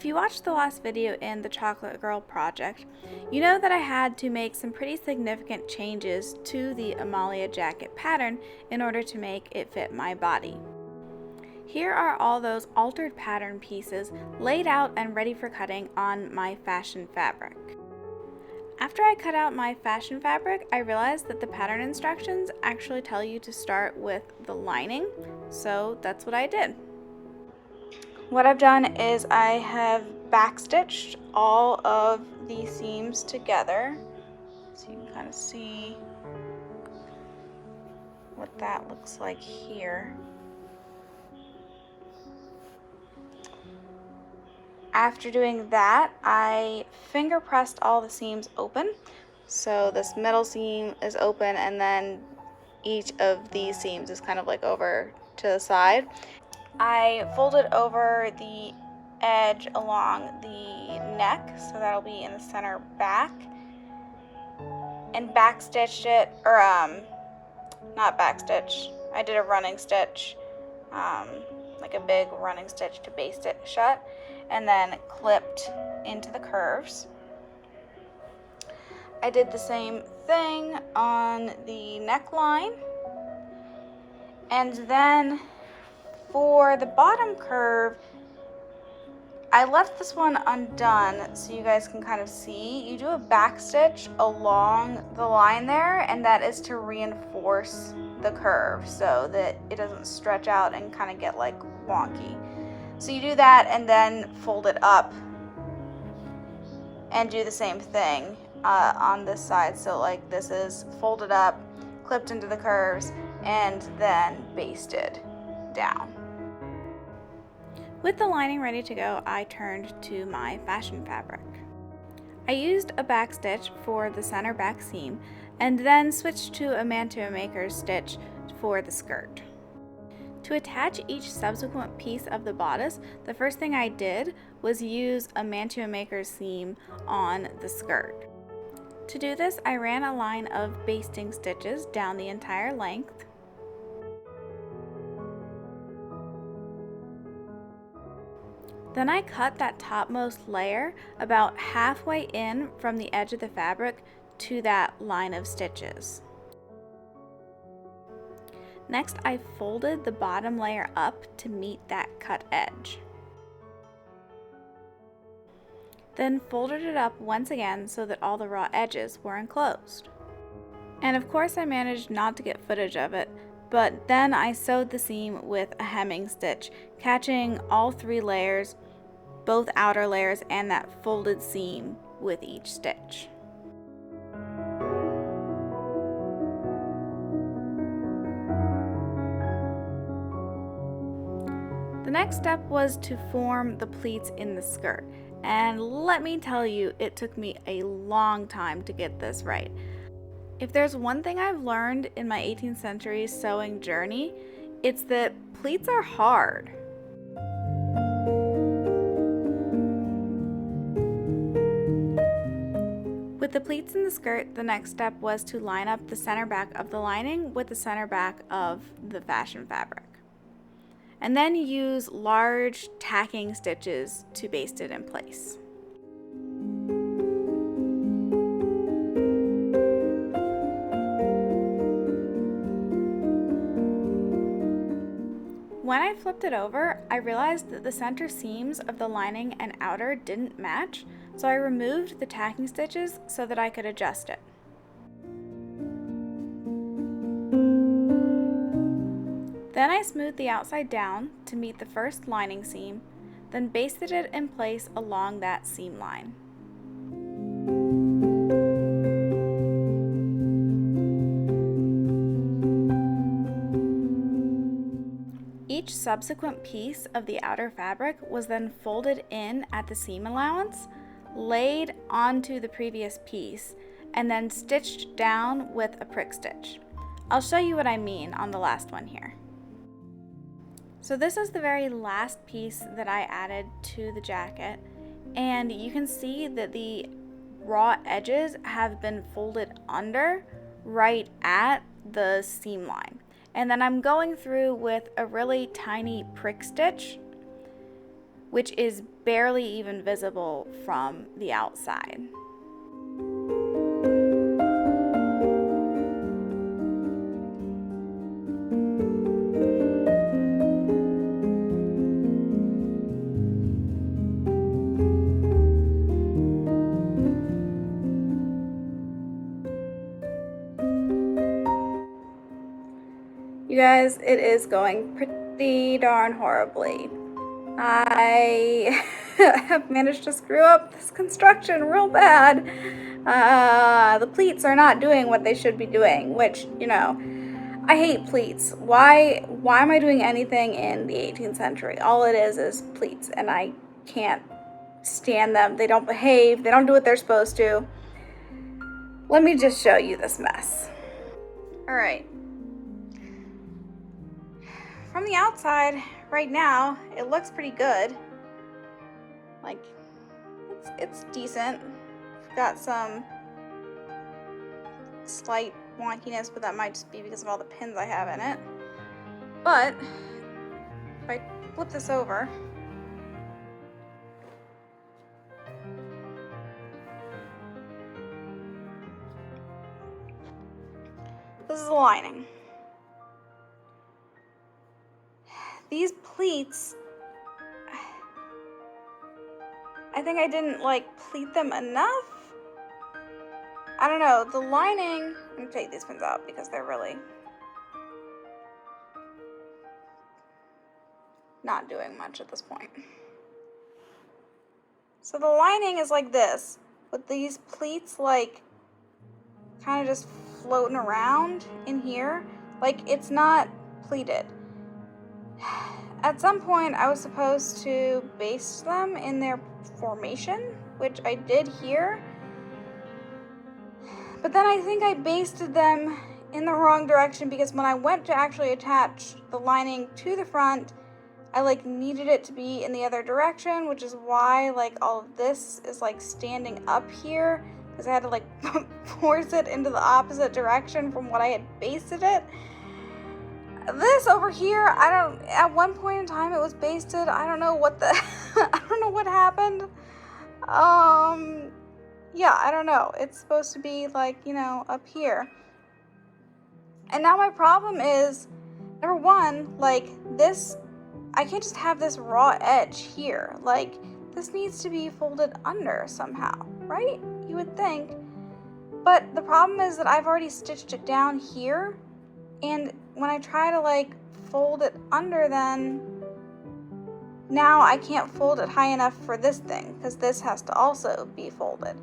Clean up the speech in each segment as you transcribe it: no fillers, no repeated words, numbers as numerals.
If you watched the last video in the Chocolate Girl project, you know that I had to make some pretty significant changes to the Amalia Jacket pattern in order to make it fit my body. Here are all those altered pattern pieces laid out and ready for cutting on my fashion fabric. After I cut out my fashion fabric, I realized that the pattern instructions actually tell you to start with the lining, so that's what I did. What I've done is I have backstitched all of the seams together, so you can kind of see what that looks like here. After doing that, I finger pressed all the seams open. So this middle seam is open and then each of these seams is kind of like over to the side. I folded over the edge along the neck, so that'll be in the center back, and backstitched it, or not backstitch, I did a running stitch, like a big running stitch to baste it shut, and then clipped into the curves. I did the same thing on the neckline, and then for the bottom curve, I left this one undone so you guys can kind of see. You do a back stitch along the line there, and that is to reinforce the curve so that it doesn't stretch out and kind of get like wonky. So you do that and then fold it up and do the same thing on this side. So like this is folded up, clipped into the curves, and then basted down. With the lining ready to go, I turned to my fashion fabric. I used a back stitch for the center back seam and then switched to a mantua maker's stitch for the skirt. To attach each subsequent piece of the bodice, the first thing I did was use a mantua maker's seam on the skirt. To do this, I ran a line of basting stitches down the entire length. Then I cut that topmost layer about halfway in from the edge of the fabric to that line of stitches. Next, I folded the bottom layer up to meet that cut edge. Then folded it up once again so that all the raw edges were enclosed. And of course I managed not to get footage of it, but then I sewed the seam with a hemming stitch, catching all three layers, both outer layers and that folded seam with each stitch. The next step was to form the pleats in the skirt, and let me tell you, it took me a long time to get this right. If there's one thing I've learned in my 18th century sewing journey, it's that pleats are hard. With the pleats in the skirt, the next step was to line up the center back of the lining with the center back of the fashion fabric. And then use large tacking stitches to baste it in place. When I flipped it over, I realized that the center seams of the lining and outer didn't match, so I removed the tacking stitches so that I could adjust it. Then I smoothed the outside down to meet the first lining seam, then basted it in place along that seam line. Each subsequent piece of the outer fabric was then folded in at the seam allowance, laid onto the previous piece, and then stitched down with a prick stitch. I'll show you what I mean on the last one here. So this is the very last piece that I added to the jacket, and you can see that the raw edges have been folded under right at the seam line. And then I'm going through with a really tiny prick stitch which is barely even visible from the outside. You guys, it is going pretty darn horribly. I have managed to screw up this construction real bad. The pleats are not doing what they should be doing, which, you know, I hate pleats. Why am I doing anything in the 18th century? All it is pleats, and I can't stand them. They don't behave. They don't do what they're supposed to. Let me just show you this mess. All right. From the outside, right now, it looks pretty good. Like, it's decent. Got some slight wonkiness, but that might just be because of all the pins I have in it. But if I flip this over, this is the lining. These pleats, I think I didn't pleat them enough. I don't know, the lining, I'm gonna take these pins out because they're really not doing much at this point. So the lining is like this, with these pleats kind of just floating around in here. It's not pleated. At some point, I was supposed to baste them in their formation, which I did here. But then I think I basted them in the wrong direction because when I went to actually attach the lining to the front, I needed it to be in the other direction, which is why all of this is standing up here, because I had to force it into the opposite direction from what I had basted it. This over here, at one point in time it was basted. I don't know what I don't know what happened. Yeah, I don't know. It's supposed to be up here. And now my problem is, number one, this, I can't just have this raw edge here. This needs to be folded under somehow, right? You would think. But the problem is that I've already stitched it down here, and when I try to fold it under, then now I can't fold it high enough for this thing, because this has to also be folded.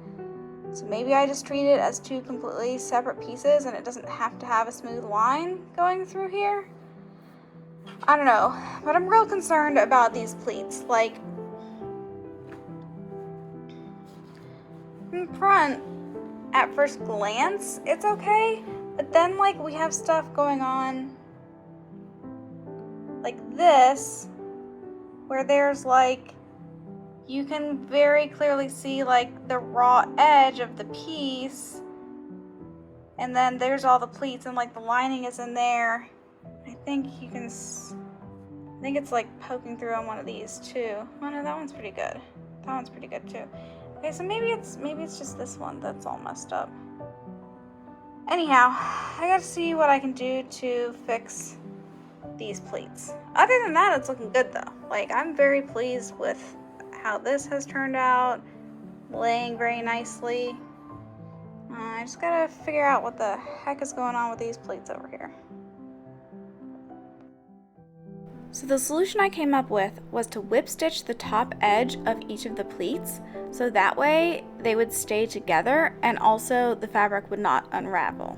So maybe I just treat it as two completely separate pieces and it doesn't have to have a smooth line going through here. I don't know, but I'm real concerned about these pleats. In front, at first glance, it's okay, but then we have stuff going on like this, where there's you can very clearly see the raw edge of the piece, and then there's all the pleats, and the lining is in there. I think you can, I think it's poking through on one of these too. Oh no, that one's pretty good. That one's pretty good too. Okay, so maybe it's just this one that's all messed up. Anyhow, I gotta see what I can do to fix these pleats. Other than that, it's looking good though. I'm very pleased with how this has turned out, laying very nicely. I just gotta figure out what the heck is going on with these pleats over here. So the solution I came up with was to whip stitch the top edge of each of the pleats, so that way they would stay together and also the fabric would not unravel.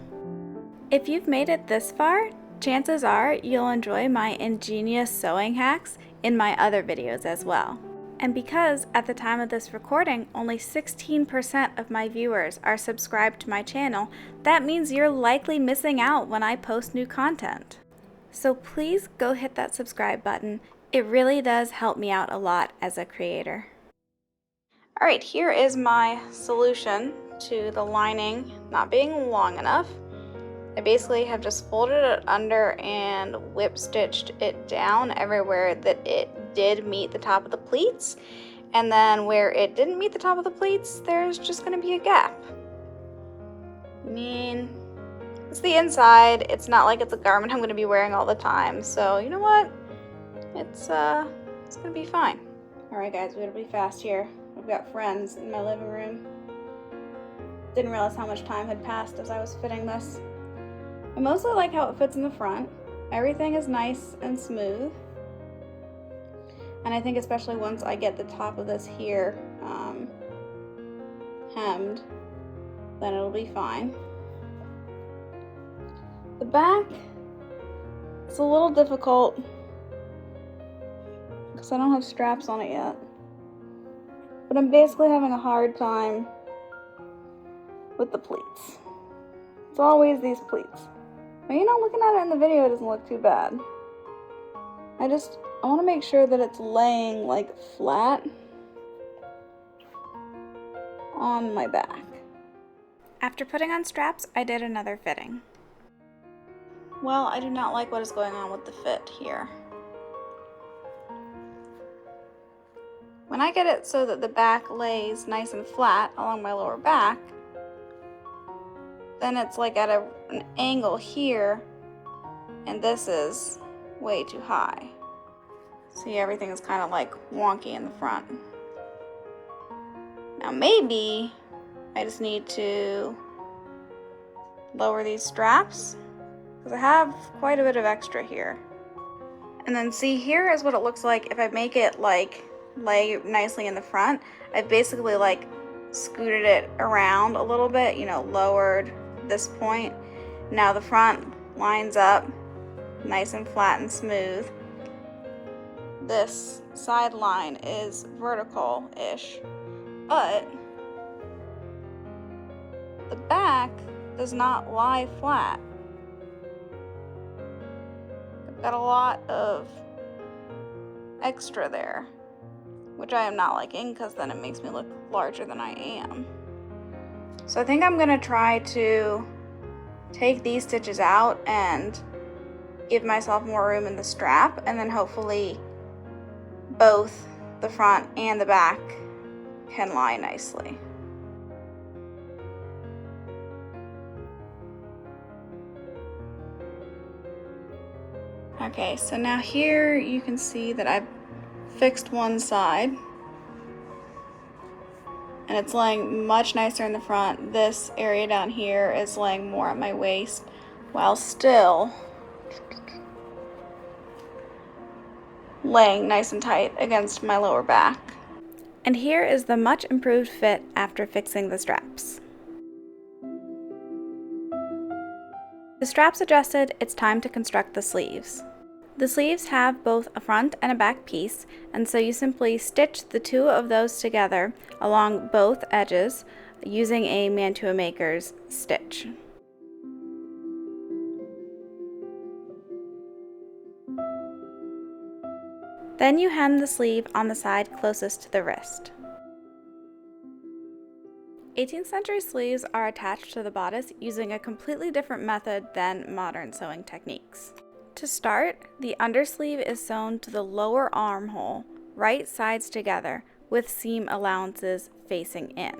If you've made it this far, chances are you'll enjoy my ingenious sewing hacks in my other videos as well. And because at the time of this recording, only 16% of my viewers are subscribed to my channel, that means you're likely missing out when I post new content. So please go hit that subscribe button. It really does help me out a lot as a creator. All right, here is my solution to the lining not being long enough. I basically have just folded it under and whip stitched it down everywhere that it did meet the top of the pleats. And then where it didn't meet the top of the pleats, there's just gonna be a gap. I mean, it's the inside. It's not like it's a garment I'm gonna be wearing all the time. So you know what? It's gonna be fine. All right, guys, we gotta be fast here. I've got friends in my living room. Didn't realize how much time had passed as I was fitting this. I mostly like how it fits in the front. Everything is nice and smooth. And I think especially once I get the top of this here hemmed, then it'll be fine. The back, it's a little difficult because I don't have straps on it yet. But I'm basically having a hard time with the pleats. It's always these pleats. But you know, looking at it in the video, it doesn't look too bad. I want to make sure that it's laying like flat on my back. After putting on straps, I did another fitting. Well, I do not like what is going on with the fit here. When I get it so that the back lays nice and flat along my lower back, then it's like at an angle here, and this is way too high. See, everything is kind of like wonky in the front. Now maybe I just need to lower these straps because I have quite a bit of extra here. And then see, here is what it looks like if I make it like lay nicely in the front. I've basically like scooted it around a little bit, you know, lowered this point. Now the front lines up nice and flat and smooth. This side line is vertical-ish, but the back does not lie flat. I've got a lot of extra there, which I am not liking because then it makes me look larger than I am. So I think I'm gonna try to take these stitches out and give myself more room in the strap, and then hopefully both the front and the back can lie nicely. Okay, so now here you can see that I've fixed one side and it's laying much nicer in the front. This area down here is laying more at my waist while still laying nice and tight against my lower back. And here is the much improved fit after fixing the straps. The straps adjusted, it's time to construct the sleeves. The sleeves have both a front and a back piece, and so you simply stitch the two of those together along both edges using a Mantua Maker's stitch. Then you hem the sleeve on the side closest to the wrist. 18th century sleeves are attached to the bodice using a completely different method than modern sewing techniques. To start, the undersleeve is sewn to the lower armhole, right sides together, with seam allowances facing in.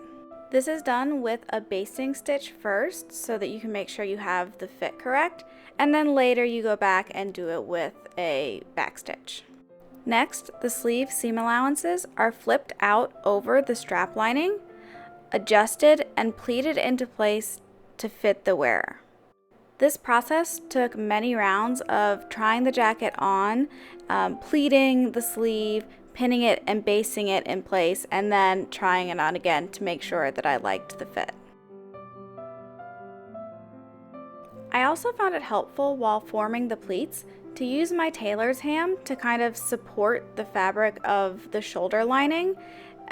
This is done with a basting stitch first so that you can make sure you have the fit correct, and then later you go back and do it with a back stitch. Next, the sleeve seam allowances are flipped out over the strap lining, adjusted and pleated into place to fit the wearer. This process took many rounds of trying the jacket on, pleating the sleeve, pinning it and basting it in place, and then trying it on again to make sure that I liked the fit. I also found it helpful while forming the pleats to use my tailor's ham to kind of support the fabric of the shoulder lining.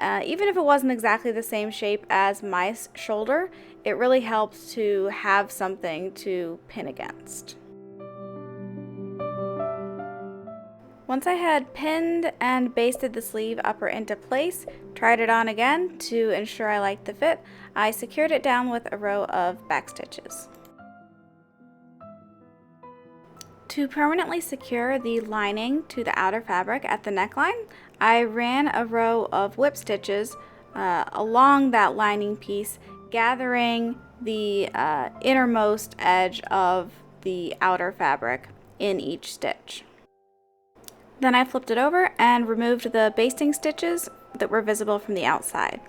Even if it wasn't exactly the same shape as my shoulder, it really helped to have something to pin against. Once I had pinned and basted the sleeve upper into place, tried it on again to ensure I liked the fit, I secured it down with a row of back stitches. To permanently secure the lining to the outer fabric at the neckline, I ran a row of whip stitches along that lining piece, gathering the innermost edge of the outer fabric in each stitch. Then I flipped it over and removed the basting stitches that were visible from the outside.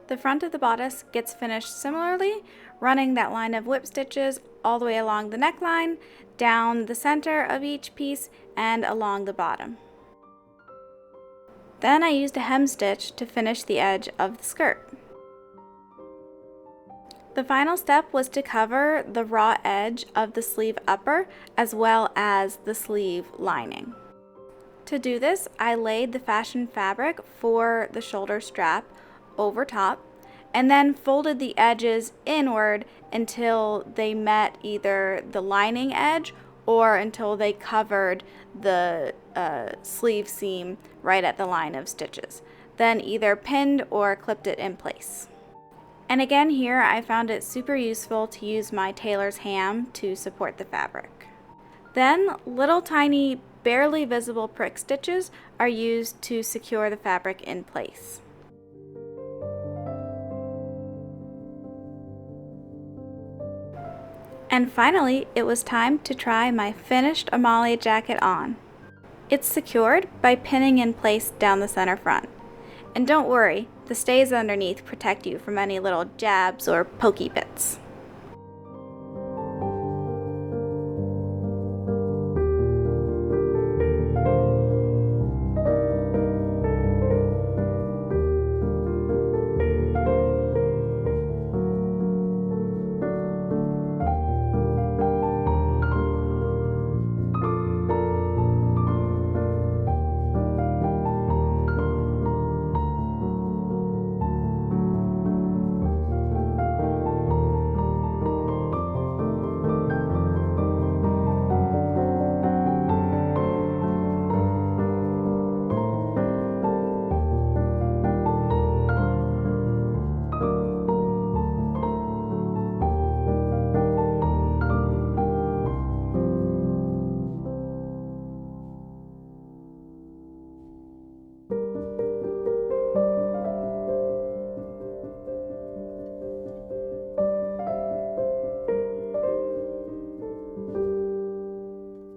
The front of the bodice gets finished similarly, running that line of whip stitches all the way along the neckline, down the center of each piece, and along the bottom. Then I used a hem stitch to finish the edge of the skirt. The final step was to cover the raw edge of the sleeve upper as well as the sleeve lining. To do this, I laid the fashion fabric for the shoulder strap over top and then folded the edges inward until they met either the lining edge or until they covered the sleeve seam right at the line of stitches. Then either pinned or clipped it in place. And again here I found it super useful to use my tailor's ham to support the fabric. Then little tiny barely visible prick stitches are used to secure the fabric in place. And finally, it was time to try my finished Amalia jacket on. It's secured by pinning in place down the center front. And don't worry, the stays underneath protect you from any little jabs or pokey bits.